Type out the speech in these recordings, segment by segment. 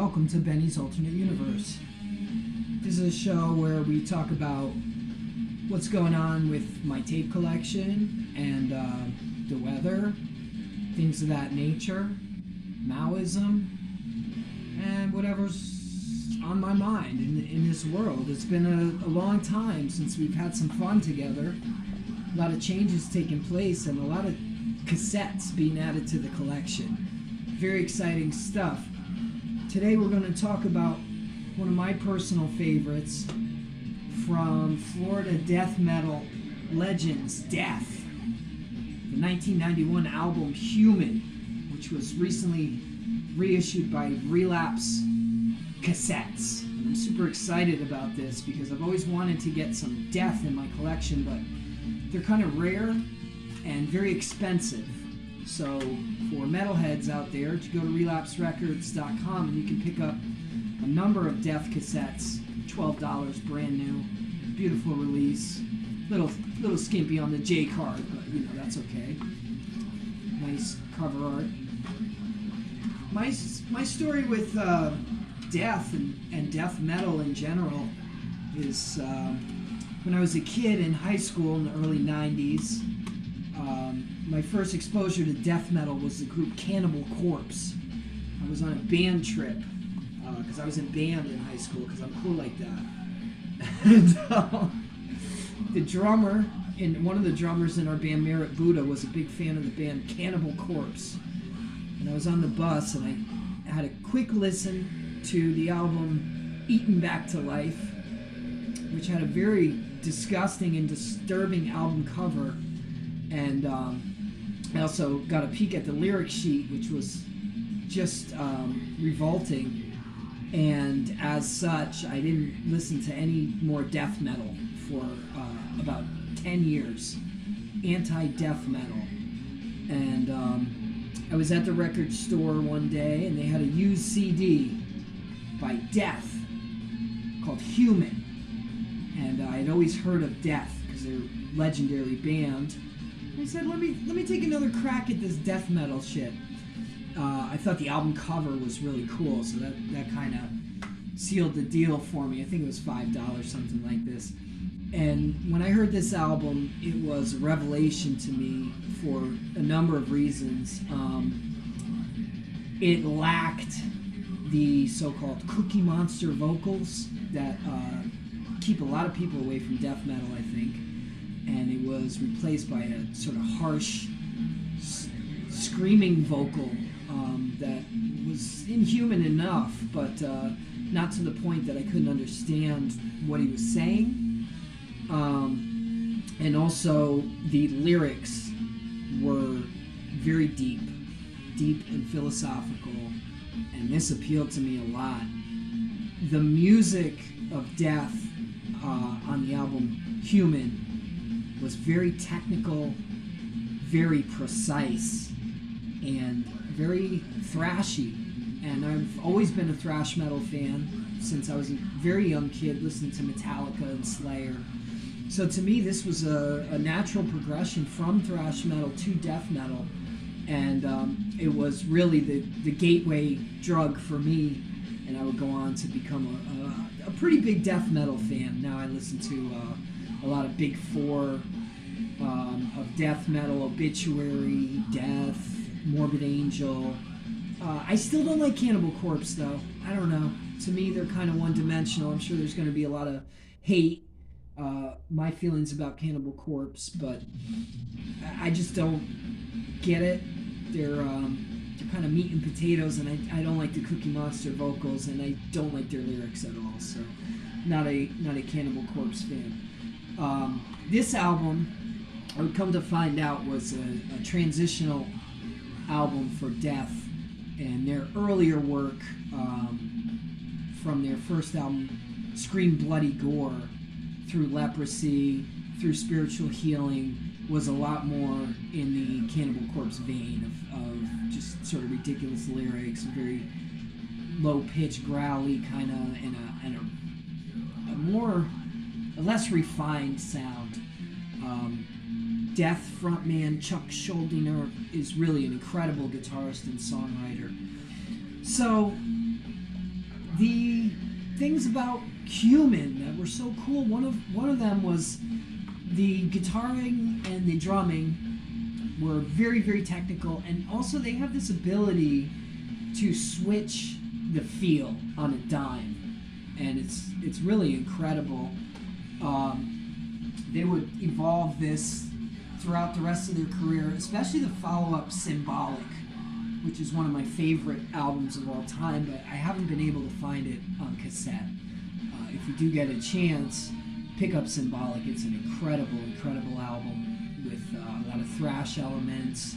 welcome to Benny's Alternate Universe. This is a show where we talk about what's going on with my tape collection and the weather, things of that nature, Maoism, and whatever's on my mind in this world. It's been a long time since we've had some fun together. A lot of changes taking place and a lot of cassettes being added to the collection. Very exciting stuff. Today we're going to talk about one of my personal favorites from Florida death metal legends, Death. The 1991 album Human, which was recently reissued by Relapse cassettes. And I'm super excited about this because I've always wanted to get some Death in my collection, but they're kind of rare and very expensive. So for metalheads out there, you go to relapserecords.com and you can pick up a number of Death cassettes, $12, brand new, beautiful release, little skimpy on the J card, but you know that's okay. Nice cover art. My story with Death and death metal in general is when I was a kid in high school in the early 90s. My first exposure to death metal was the group Cannibal Corpse. I was on a band trip because I was in band in high school because I'm cool like that. And the drummer, one of the drummers in our band, Merritt Buddha, was a big fan of the band Cannibal Corpse. And I was on the bus and I had a quick listen to the album Eaten Back to Life, which had a very disgusting and disturbing album cover. And I also got a peek at the lyric sheet, which was just revolting. And as such, I didn't listen to any more death metal for about 10 years. Anti-death metal. And I was at the record store one day, and they had a used CD by Death called Human. And I had always heard of Death because they're a legendary band. I said, let me take another crack at this death metal shit. I thought the album cover was really cool, so that kind of sealed the deal for me. I think it was $5, something like this. And when I heard this album, it was a revelation to me for a number of reasons. It lacked the so-called Cookie Monster vocals that keep a lot of people away from death metal, I think. And it was replaced by a sort of harsh, screaming vocal that was inhuman enough, but not to the point that I couldn't understand what he was saying. And also, the lyrics were very deep and philosophical, and this appealed to me a lot. The music of Death on the album Human was very technical, very precise, and very thrashy. And I've always been a thrash metal fan since I was a very young kid listening to Metallica and Slayer. So to me, this was a natural progression from thrash metal to death metal. And it was really the gateway drug for me. And I would go on to become a pretty big death metal fan. Now I listen to a lot of Big Four of death metal, Obituary, Death, Morbid Angel. I still don't like Cannibal Corpse, though. I don't know. To me, they're kind of one-dimensional. I'm sure there's going to be a lot of hate. My feelings about Cannibal Corpse, but I just don't get it. They're kind of meat and potatoes, and I don't like the Cookie Monster vocals, and I don't like their lyrics at all. So, not a Cannibal Corpse fan. This album, I would come to find out, was a transitional album for Death, and their earlier work from their first album, Scream Bloody Gore, through Leprosy, through Spiritual Healing, was a lot more in the Cannibal Corpse vein of just sort of ridiculous lyrics, very low-pitched, growly kind of, and a less refined sound. Death frontman Chuck Schuldiner is really an incredible guitarist and songwriter. So the things about Human that were so cool. One of them was the guitaring and the drumming were very, very technical, and also they have this ability to switch the feel on a dime, and it's really incredible. They would evolve this throughout the rest of their career, especially the follow-up Symbolic, which is one of my favorite albums of all time, but I haven't been able to find it on cassette. If you do get a chance, pick up Symbolic. It's an incredible, incredible album with a lot of thrash elements,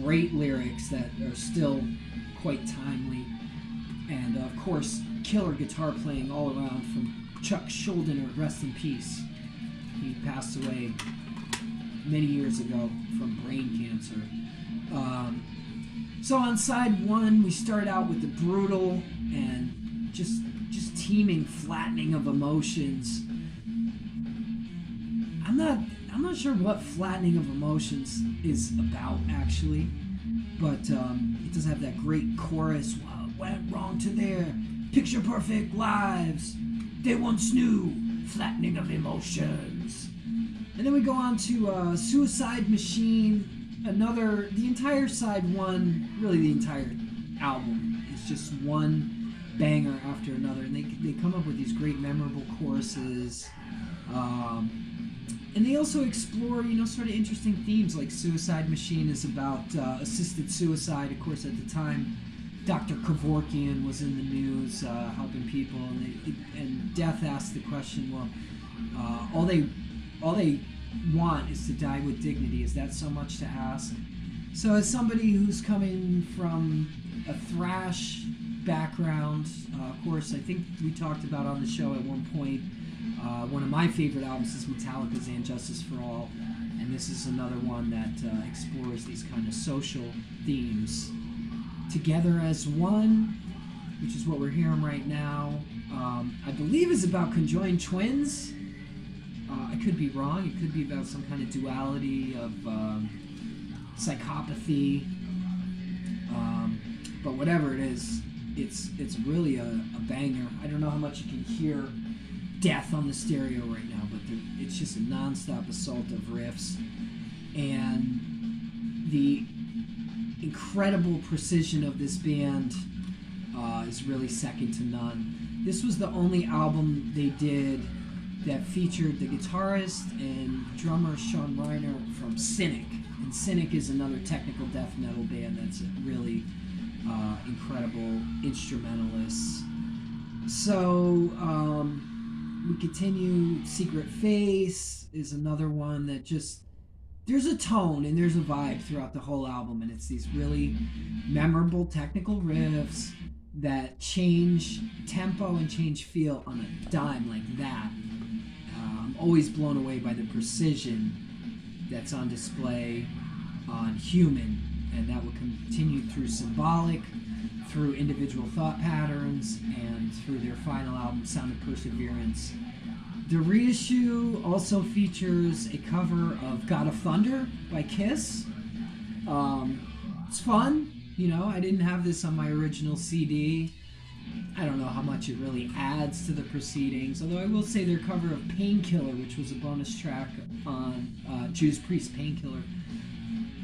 great lyrics that are still quite timely, and of course, killer guitar playing all around from Chuck Schuldiner, rest in peace. He passed away many years ago from brain cancer. So on side one, we start out with the brutal and just teeming flattening of emotions. I'm not sure what flattening of emotions is about actually, but it does have that great chorus. What went wrong to their picture perfect lives? They once knew flattening of emotions. And then we go on to Suicide Machine. The entire side one, really the entire album is just one banger after another, and they come up with these great memorable choruses, and they also explore sort of interesting themes. Like Suicide Machine is about assisted suicide. Of course, at the time, Dr. Kevorkian was in the news helping people, and Death asked the question, well, all they want is to die with dignity. Is that so much to ask? So as somebody who's coming from a thrash background, of course, I think we talked about on the show at one point, one of my favorite albums is Metallica's And Justice for All, and this is another one that explores these kind of social themes together as one, which is what we're hearing right now. I believe is about conjoined twins. I could be wrong. It could be about some kind of duality of psychopathy. But whatever it is, it's really a banger. I don't know how much you can hear Death on the stereo right now, but it's just a non-stop assault of riffs. And the incredible precision of this band is really second to none. This was the only album they did that featured the guitarist and drummer Sean Reiner from Cynic. And Cynic is another technical death metal band that's really incredible instrumentalists. So we continue. Secret Face is another one that just, there's a tone and there's a vibe throughout the whole album, and it's these really memorable technical riffs that change tempo and change feel on a dime like that. I'm always blown away by the precision that's on display on Human, and that will continue through Symbolic, through Individual Thought Patterns, and through their final album, Sound of Perseverance. The reissue also features a cover of God of Thunder by Kiss. It's fun, I didn't have this on my original CD. I don't know how much it really adds to the proceedings, although I will say their cover of Painkiller, which was a bonus track on Judas Priest Painkiller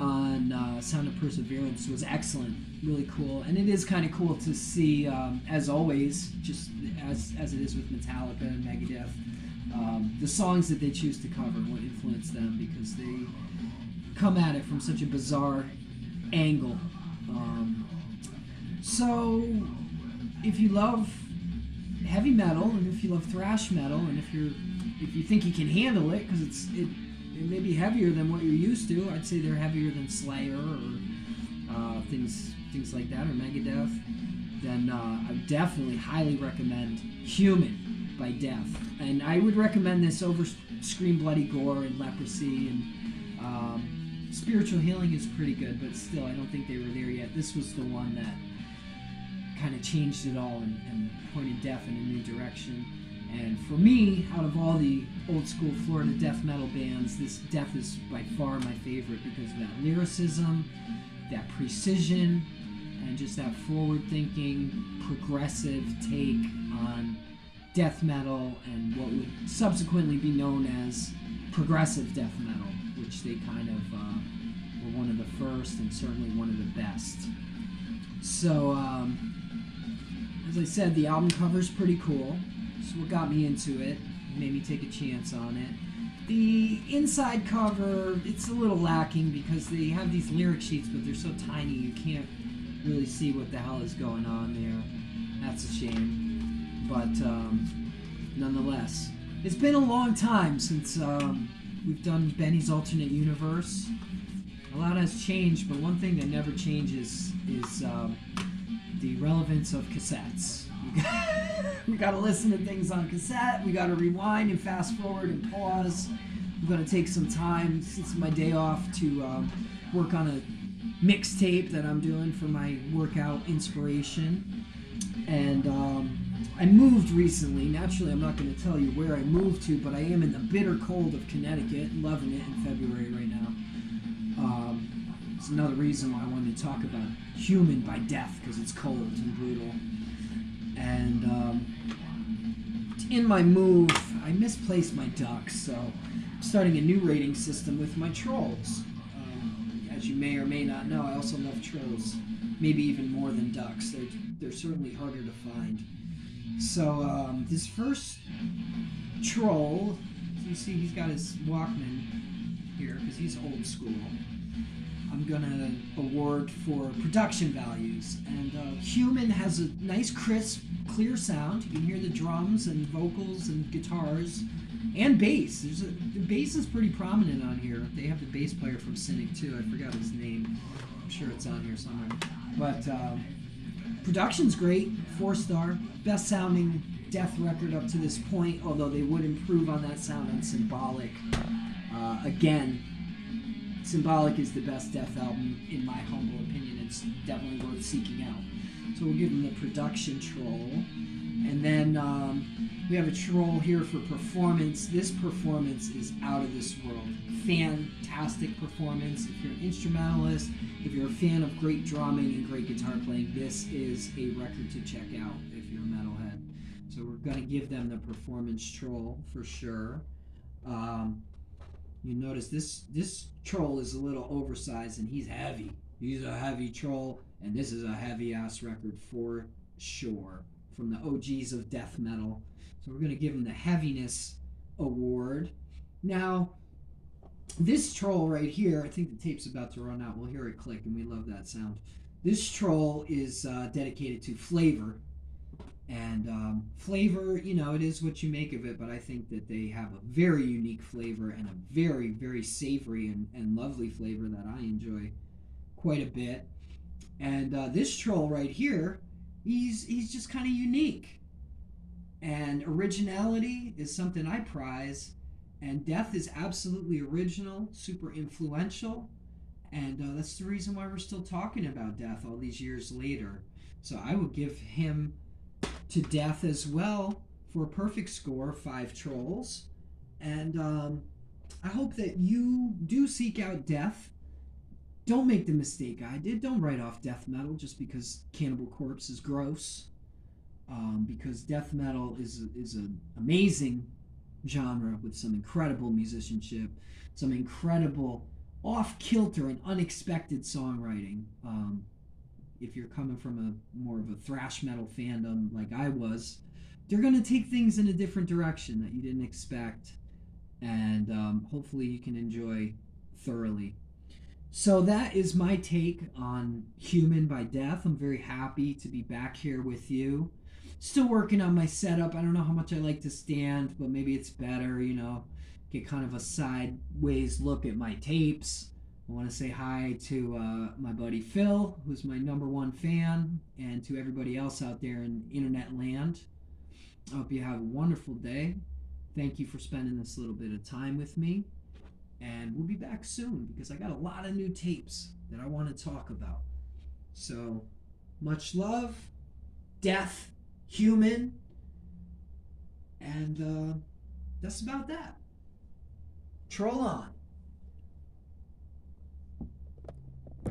on Sound of Perseverance, was excellent, really cool. And it is kind of cool to see, as always, just as it is with Metallica and Megadeth, the songs that they choose to cover and what influenced them, because they come at it from such a bizarre angle. So if you love heavy metal, and if you love thrash metal, and if you think you can handle it, because it may be heavier than what you're used to. I'd say they're heavier than Slayer or things like that, or Megadeth. Then I definitely highly recommend Human by Death, and I would recommend this over Scream Bloody Gore and Leprosy, and Spiritual Healing is pretty good, but still I don't think they were there yet. This was the one that kind of changed it all and pointed Death in a new direction. And for me, out of all the old school Florida death metal bands, this Death is by far my favorite because of that lyricism, that precision, and just that forward-thinking, progressive take on death metal and what would subsequently be known as progressive death metal, which they kind of were one of the first and certainly one of the best. So, as I said, the album cover's pretty cool. So what got me into it, made me take a chance on it. The inside cover, it's a little lacking because they have these lyric sheets, but they're so tiny you can't really see what the hell is going on there. That's a shame. But nonetheless, it's been a long time since we've done Benny's Alternate Universe. A lot has changed, but one thing that never changes is the relevance of cassettes. We gotta listen to things on cassette. We gotta rewind and fast forward and pause. I'm gonna take some time since my day off to work on a mixtape that I'm doing for my workout inspiration. And I moved recently. Naturally, I'm not going to tell you where I moved to, but I am in the bitter cold of Connecticut, loving it in February right now. It's another reason why I wanted to talk about Human by Death, because it's cold and brutal. And in my move, I misplaced my ducks, so I'm starting a new rating system with my trolls. As you may or may not know, I also love trolls, maybe even more than ducks. They're certainly harder to find. So this first troll, you see he's got his Walkman here because he's old school. I'm gonna award for production values, and Human has a nice, crisp, clear sound. You can hear the drums and vocals and guitars and bass. The bass is pretty prominent on here. They have the bass player from Cynic too. I forgot his name. I'm sure it's on here somewhere. But production's great, 4-star, best sounding death record up to this point. Although they would improve on that sound on Symbolic. Again, Symbolic is the best death album in my humble opinion. It's definitely worth seeking out. So we'll give them the production troll. And then we have a troll here for performance. This performance is out of this world. Fantastic performance. If you're an instrumentalist, if you're a fan of great drumming and great guitar playing, this is a record to check out if you're a metalhead. So we're going to give them the performance troll for sure. You notice this troll is a little oversized and he's heavy. He's a heavy troll, and this is a heavy-ass record for sure. From the OGs of death metal. So we're going to give him the heaviness award. Now, this troll right here, I think the tape's about to run out. We'll hear it click, and we love that sound. This troll is dedicated to Flavor. And Flavor, it is what you make of it, but I think that they have a very unique flavor and a very, very savory and lovely flavor that I enjoy quite a bit. And this troll right here, he's just kind of unique, and originality is something I prize, and Death is absolutely original, super influential, and that's the reason why we're still talking about Death all these years later. So I would give him to Death as well for a perfect score, 5 trolls. And I hope that you do seek out Death. Don't make the mistake I did. Don't write off death metal just because Cannibal Corpse is gross. Because death metal is an amazing genre with some incredible musicianship, some incredible off-kilter and unexpected songwriting. If you're coming from a more of a thrash metal fandom like I was, they're going to take things in a different direction that you didn't expect, and hopefully you can enjoy thoroughly. So that is my take on Human by Death. I'm very happy to be back here with you. Still working on my setup. I don't know how much I like to stand, but maybe it's better, get kind of a sideways look at my tapes. I want to say hi to my buddy Phil, who's my #1 fan, and to everybody else out there in internet land. I hope you have a wonderful day. Thank you for spending this little bit of time with me. And we'll be back soon because I got a lot of new tapes that I want to talk about. So, much love, Death, Human, and that's about that. Troll on.